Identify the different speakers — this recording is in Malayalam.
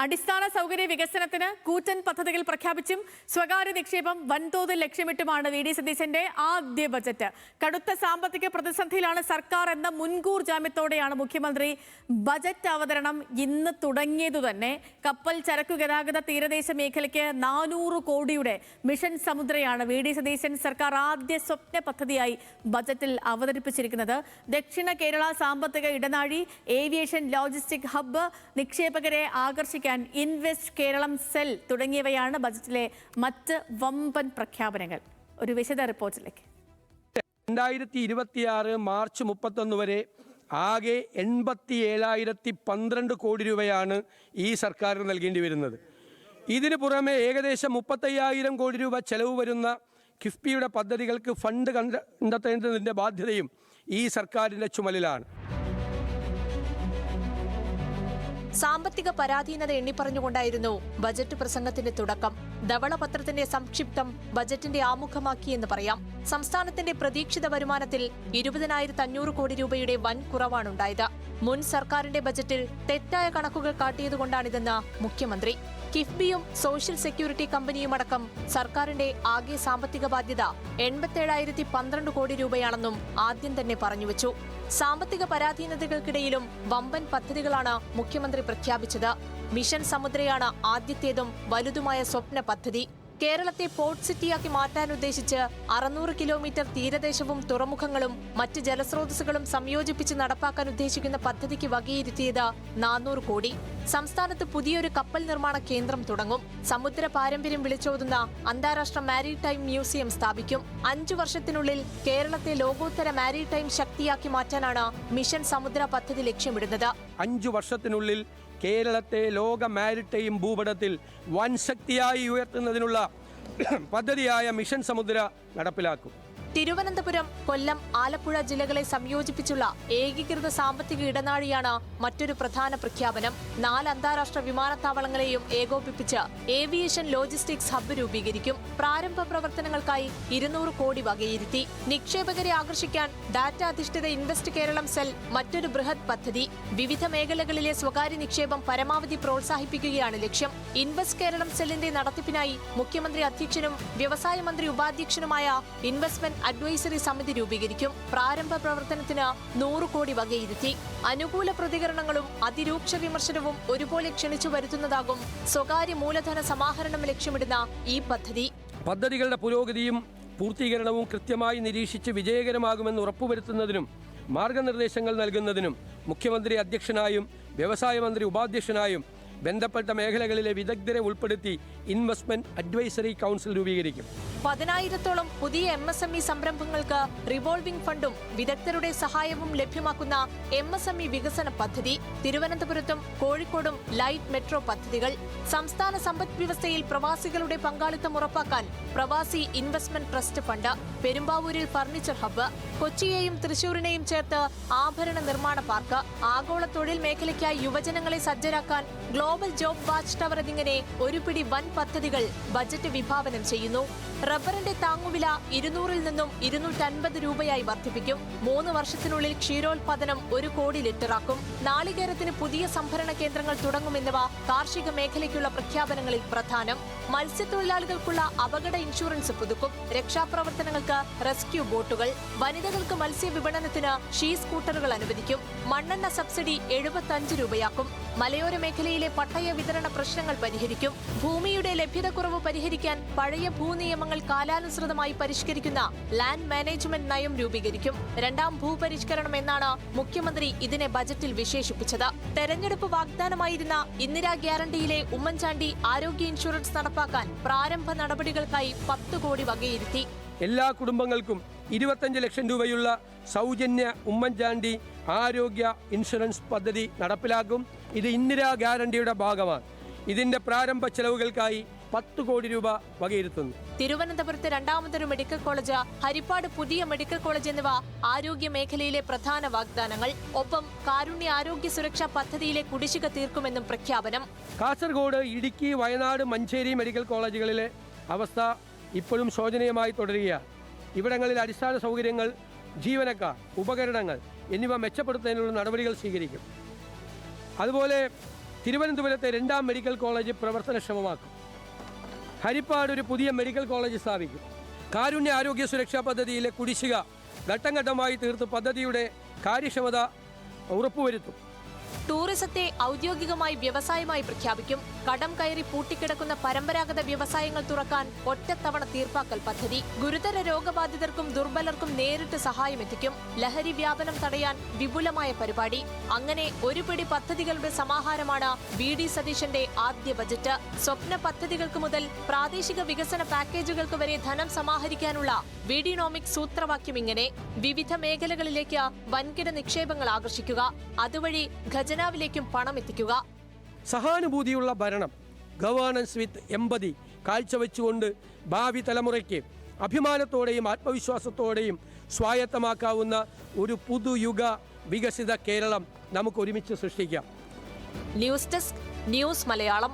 Speaker 1: അടിസ്ഥാന സൗകര്യ വികസനത്തിന് കൂറ്റൻ പദ്ധതികൾ പ്രഖ്യാപിച്ചും സ്വകാര്യ നിക്ഷേപം വൻതോതിൽ ലക്ഷ്യമിട്ടുമാണ് വി ഡി സതീശന്റെ ആദ്യ ബജറ്റ്. കടുത്ത സാമ്പത്തിക പ്രതിസന്ധിയിലാണ് സർക്കാർ എന്ന മുൻകൂർ ജാമ്യത്തോടെയാണ് മുഖ്യമന്ത്രി ബജറ്റ് അവതരണം ഇന്ന് തുടങ്ങിയതു തന്നെ. കപ്പൽ ചരക്കു ഗതാഗത തീരദേശ മേഖലയ്ക്ക് 400 കോടിയുടെ മിഷൻ സമുദ്രയാണ് വി ഡി സതീശൻ സർക്കാർ ആദ്യ സ്വപ്ന പദ്ധതിയായി ബജറ്റിൽ അവതരിപ്പിച്ചിരിക്കുന്നത്. ദക്ഷിണ കേരള സാമ്പത്തിക ഇടനാഴി, ഏവിയേഷൻ ലോജിസ്റ്റിക് ഹബ്ബ്, നിക്ഷേപകരെ ആകർഷിക്കാൻ ഇൻവെസ്റ്റ് കേരളം സെൽ തുടങ്ങിയവയാണ് ബജറ്റിലെ മറ്റ് വമ്പൻ പ്രഖ്യാപനങ്ങൾ. ഒരു വിശദ റിപ്പോർട്ടിലേക്ക്.
Speaker 2: 2026 മാർച്ച് 31 വരെ ആകെ 87,012 കോടി രൂപയാണ് ഈ സർക്കാരിന് നൽകേണ്ടി വരുന്നത്. ഇതിനു പുറമെ ഏകദേശം 35,000 കോടി രൂപ ചെലവ് വരുന്ന കിഫ്ബിയുടെ പദ്ധതികൾക്ക് ഫണ്ട് കണ്ടെത്തേണ്ടതിൻ്റെ ബാധ്യതയും ഈ സർക്കാരിൻ്റെ ചുമലിലാണ്.
Speaker 3: സാമ്പത്തിക പരാധീനത എണ്ണിപ്പറഞ്ഞുകൊണ്ടായിരുന്നു ബജറ്റ് പ്രസംഗത്തിന്റെ തുടക്കം. ധവളപത്രത്തിന്റെ സംക്ഷിപ്തം ബജറ്റിന്റെ ആമുഖമാക്കിയെന്ന് പറയാം. സംസ്ഥാനത്തിന്റെ പ്രതീക്ഷിത വരുമാനത്തിൽ 20,500 കോടി രൂപയുടെ വൻ കുറവാണുണ്ടായത്. മുൻ സർക്കാരിന്റെ ബജറ്റിൽ തെറ്റായ കണക്കുകൾ കാട്ടിയതുകൊണ്ടാണിതെന്ന് മുഖ്യമന്ത്രി. കിഫ്ബിയും സോഷ്യൽ സെക്യൂരിറ്റി കമ്പനിയുമടക്കം സർക്കാരിന്റെ ആകെ സാമ്പത്തിക ബാധ്യത 87,012 കോടി രൂപയാണെന്നും ആദ്യം തന്നെ പറഞ്ഞുവച്ചു. സാമ്പത്തിക പരാധീനതകൾക്കിടയിലും വമ്പൻ പദ്ധതികളാണ് മുഖ്യമന്ത്രി പ്രഖ്യാപിച്ചത്. മിഷൻ സമുദ്രയാണ് ആദ്യത്തേതും വലുതുമായ സ്വപ്ന പദ്ധതി. കേരളത്തെ പോർട്ട് സിറ്റിയാക്കി മാറ്റാനുദ്ദേശിച്ച് 600 കിലോമീറ്റർ തീരദേശവും തുറമുഖങ്ങളും മറ്റ് ജലസ്രോതസ്സുകളും സംയോജിപ്പിച്ച് നടപ്പാക്കാൻ ഉദ്ദേശിക്കുന്ന പദ്ധതിക്ക് വകയിരുത്തിയത് 400 കോടി. സംസ്ഥാനത്ത് പുതിയൊരു കപ്പൽ നിർമ്മാണ കേന്ദ്രം തുടങ്ങും. സമുദ്ര പാരമ്പര്യം വിളിച്ചോതുന്ന അന്താരാഷ്ട്ര മാരിടൈം മ്യൂസിയം സ്ഥാപിക്കും. 5 വർഷത്തിനുള്ളിൽ കേരളത്തെ ലോകോത്തര മാരിടൈം ശക്തിയാക്കി മാറ്റാനാണ് മിഷൻ സമുദ്ര പദ്ധതി ലക്ഷ്യമിടുന്നത്.
Speaker 2: 5 വർഷത്തിനുള്ളിൽ കേരളത്തെ ലോക മാരിടൈം ഭൂപടത്തിൽ വൻ ശക്തിയായി ഉയർത്തുന്നതിനുള്ള പദ്ധതിയായ മിഷൻ സമുദ്ര നടപ്പിലാക്കും.
Speaker 3: തിരുവനന്തപുരം, കൊല്ലം, ആലപ്പുഴ ജില്ലകളെ സംയോജിപ്പിച്ചുള്ള ഏകീകൃത സാമ്പത്തിക ഇടനാഴിയാണ് മറ്റൊരു പ്രധാന പ്രഖ്യാപനം. 4 അന്താരാഷ്ട്ര വിമാനത്താവളങ്ങളെയും ഏകോപിപ്പിച്ച് ഏവിയേഷൻ ലോജിസ്റ്റിക്സ് ഹബ്ബ് രൂപീകരിക്കും. പ്രാരംഭ പ്രവർത്തനങ്ങൾക്കായി 200 കോടി വകയിരുത്തി. നിക്ഷേപകരെ ആകർഷിക്കാൻ ഡാറ്റ അധിഷ്ഠിത ഇൻവെസ്റ്റ് കേരളം സെൽ മറ്റൊരു ബൃഹത് പദ്ധതി. വിവിധ മേഖലകളിലെ സ്വകാര്യ നിക്ഷേപം പരമാവധി പ്രോത്സാഹിപ്പിക്കുകയാണ് ലക്ഷ്യം. ഇൻവെസ്റ്റ് കേരളം സെല്ലിന്റെ നടത്തിപ്പിനായി മുഖ്യമന്ത്രി അധ്യക്ഷനും വ്യവസായ മന്ത്രി ഉപാധ്യക്ഷനുമായ ഇൻവെസ്റ്റ്മെന്റ് അഡ്വൈസറി സമിതി രൂപീകരിക്കും. പ്രാരംഭ പ്രവർത്തനത്തിന് 100 കോടി വകയിരുത്തി. അനുകൂല പ്രതികരണങ്ങളും അതിരൂക്ഷ വിമർശനവും ഒരുപോലെ ക്ഷണിച്ചു വരുത്തുന്നതാകും സ്വകാര്യ മൂലധന സമാഹരണം ലക്ഷ്യമിടുന്ന ഈ പദ്ധതി.
Speaker 2: പദ്ധതികളുടെ പുരോഗതിയും പൂർത്തീകരണവും കൃത്യമായി നിരീക്ഷിച്ച് വിജയകരമാകുമെന്ന് ഉറപ്പുവരുത്തുന്നതിനും മാർഗനിർദ്ദേശങ്ങൾ നൽകുന്നതിനും മുഖ്യമന്ത്രി അധ്യക്ഷനായും വ്യവസായ മന്ത്രി ഉപാധ്യക്ഷനായും ബന്ധപ്പെട്ട മേഖലകളിലെ വിദഗ്ധരെ ഉൾപ്പെടുത്തി ഇൻവെസ്റ്റ്മെന്റ് അഡ്വൈസറി കൗൺസിൽ രൂപീകരിക്കും.
Speaker 3: 10,000-ഓളം പുതിയ MSME സംരംഭങ്ങൾക്ക് റിവോൾവിംഗ് ഫണ്ടും വിദഗ്ധരുടെ സഹായവും ലഭ്യമാക്കുന്ന MSME വികസന പദ്ധതി. തിരുവനന്തപുരത്തും കോഴിക്കോടും ലൈറ്റ് മെട്രോ പദ്ധതികൾ. സംസ്ഥാന സമ്പദ് വ്യവസ്ഥയിൽ പ്രവാസികളുടെ പങ്കാളിത്തം ഉറപ്പാക്കാൻ പ്രവാസി ഇൻവെസ്റ്റ്മെന്റ് ട്രസ്റ്റ് ഫണ്ട്. പെരുമ്പാവൂരിൽ ഫർണിച്ചർ ഹബ്ബ്. കൊച്ചിയെയും തൃശൂരിനെയും ചേർത്ത് ആഭരണ നിർമ്മാണ പാർക്ക്. ആഗോള തൊഴിൽ മേഖലയ്ക്കായി യുവജനങ്ങളെ സജ്ജരാക്കാൻ ഗ്ലോബൽ ജോബ് വാച്ച് ടവർ എന്നിങ്ങനെ ഒരു പിടി വൻ പദ്ധതികൾ ബജറ്റ് വിഭാവനം ചെയ്യുന്നു. റബ്ബറിന്റെ താങ്ങുവില 200-ൽ നിന്നും 250 രൂപയായി വർദ്ധിപ്പിക്കും. 3 വർഷത്തിനുള്ളിൽ ക്ഷീരോത്പാദനം 1 കോടി ലിറ്ററാക്കും. നാളികേരത്തിന് പുതിയ സംഭരണ കേന്ദ്രങ്ങൾ തുടങ്ങുമെന്നിവ കാർഷിക മേഖലയ്ക്കുള്ള പ്രഖ്യാപനങ്ങളിൽ പ്രധാനം. മത്സ്യത്തൊഴിലാളികൾക്കുള്ള അപകട ഇൻഷുറൻസ് പുതുക്കും. രക്ഷാപ്രവർത്തനങ്ങൾക്ക് റെസ്ക്യൂ ബോട്ടുകൾ. വനിതകൾക്ക് മത്സ്യ വിപണനത്തിന് ഷീ സ്കൂട്ടറുകൾ അനുവദിക്കും. മണ്ണെണ്ണ സബ്സിഡി 75 രൂപയാക്കും. മലയോര മേഖലയിലെ പട്ടയ വിതരണ പ്രശ്നങ്ങൾ പരിഹരിക്കും. ഭൂമിയുടെ ലഭ്യതക്കുറവ് പരിഹരിക്കാൻ പഴയ ഭൂനിയമങ്ങൾ കാലാനുസൃതമായി പരിഷ്കരിക്കുന്ന ലാൻഡ് മാനേജ്മെന്റ് നയം രൂപീകരിക്കും. 2ാം ഭൂപരിഷ്കരണം എന്നാണ് മുഖ്യമന്ത്രി ഇതിനെ ബജറ്റിൽ വിശേഷിപ്പിച്ചത്. തെരഞ്ഞെടുപ്പ് വാഗ്ദാനമായിരുന്ന ഇന്ദിരാ ഗ്യാരണ്ടിയിലെ ഉമ്മൻചാണ്ടി ആരോഗ്യ ഇൻഷുറൻസ് നടപ്പാക്കാൻ പ്രാരംഭ നടപടികൾക്കായി 10 കോടി വകയിരുത്തി.
Speaker 2: എല്ലാ കുടുംബങ്ങൾക്കും 25 ലക്ഷം രൂപയുള്ള സൗജന്യ ഉമ്മൻചാണ്ടി ആരോഗ്യ ഇൻഷുറൻസ് പദ്ധതി നടപ്പിലാക്കും. ഇത് ഇന്ദിരാ ഗ്യാരണ്ടിയുടെ ഭാഗമാണ്. ഇതിന്റെ പ്രാരംഭ ചെലവുകൾക്കായി 10 കോടി രൂപ വകയിരുത്തുന്നു.
Speaker 3: തിരുവനന്തപുരത്ത് 2ാമതൊരു മെഡിക്കൽ കോളേജ്, ഹരിപ്പാട് പുതിയ മെഡിക്കൽ കോളേജ് എന്നിവ ആരോഗ്യ മേഖലയിലെ പ്രധാന വാഗ്ദാനങ്ങൾ. ഒപ്പം കാരുണ്യ ആരോഗ്യ സുരക്ഷാ പദ്ധതിയിലെ കുടിശ്ശിക തീർക്കുമെന്നും പ്രഖ്യാപനം.
Speaker 2: കാസർഗോഡ്, ഇടുക്കി, വയനാട്, മഞ്ചേരി മെഡിക്കൽ കോളേജുകളിലെ അവസ്ഥ ഇപ്പോഴും ശോചനീയമായി തുടരുകയാണ്. ഇവിടങ്ങളിൽ അടിസ്ഥാന സൗകര്യങ്ങൾ, ജീവനക്കാർ, ഉപകരണങ്ങൾ എന്നിവ മെച്ചപ്പെടുത്തുന്നതിനുള്ള നടപടികൾ സ്വീകരിക്കും. അതുപോലെ തിരുവനന്തപുരത്തെ 2ാം മെഡിക്കൽ കോളേജ് പ്രവർത്തനക്ഷമമാക്കും. ഹരിപ്പാട് ഒരു പുതിയ മെഡിക്കൽ കോളേജ് സ്ഥാപിക്കും. കാരുണ്യ ആരോഗ്യ സുരക്ഷാ പദ്ധതിയിലെ കുടിശ്ശിക ഘട്ടം ഘട്ടമായി തീർത്ത് പദ്ധതിയുടെ കാര്യക്ഷമത ഉറപ്പുവരുത്തും.
Speaker 3: ടൂറിസത്തെ ഔദ്യോഗികമായി വ്യവസായമായി പ്രഖ്യാപിക്കും. കടം കയറി പൂട്ടിക്കിടക്കുന്ന പരമ്പരാഗത വ്യവസായങ്ങൾ തുറക്കാൻ ഒറ്റത്തവണ തീർപ്പാക്കൽ പദ്ധതി. ഗുരുതര രോഗബാധിതർക്കും ദുർബലർക്കും നേരിട്ട് സഹായമെത്തിക്കും. ലഹരി വ്യാപനം തടയാൻ വിപുലമായ പരിപാടി. അങ്ങനെ ഒരു പിടി പദ്ധതികളുടെ സമാഹാരമാണ് VD സതീശന്റെ ആദ്യ ബജറ്റ്. സ്വപ്ന പദ്ധതികൾക്ക് മുതൽ പ്രാദേശിക വികസന പാക്കേജുകൾക്ക് വരെ ധനം സമാഹരിക്കാനുള്ള VDnomics സൂത്രവാക്യം ഇങ്ങനെ: വിവിധ മേഖലകളിലേക്ക് വൻകിട നിക്ഷേപങ്ങൾ ആകർഷിക്കുക, അതുവഴി ഖജനാവിലേക്കും പണം എത്തിക്കുക.
Speaker 2: സഹാനുഭൂതിയുള്ള ഭരണം, ഗവേണൻസ് വിത്ത് എമ്പതി കാഴ്ചവെച്ചുകൊണ്ട് ഭാവി തലമുറയ്ക്ക് അഭിമാനത്തോടെയും ആത്മവിശ്വാസത്തോടെയും സ്വായത്തമാക്കാവുന്ന ഒരു പുതുയുഗ വികസിത കേരളം നമുക്ക് ഒരുമിച്ച് സൃഷ്ടിക്കാം.
Speaker 3: News desk, news Malayalam.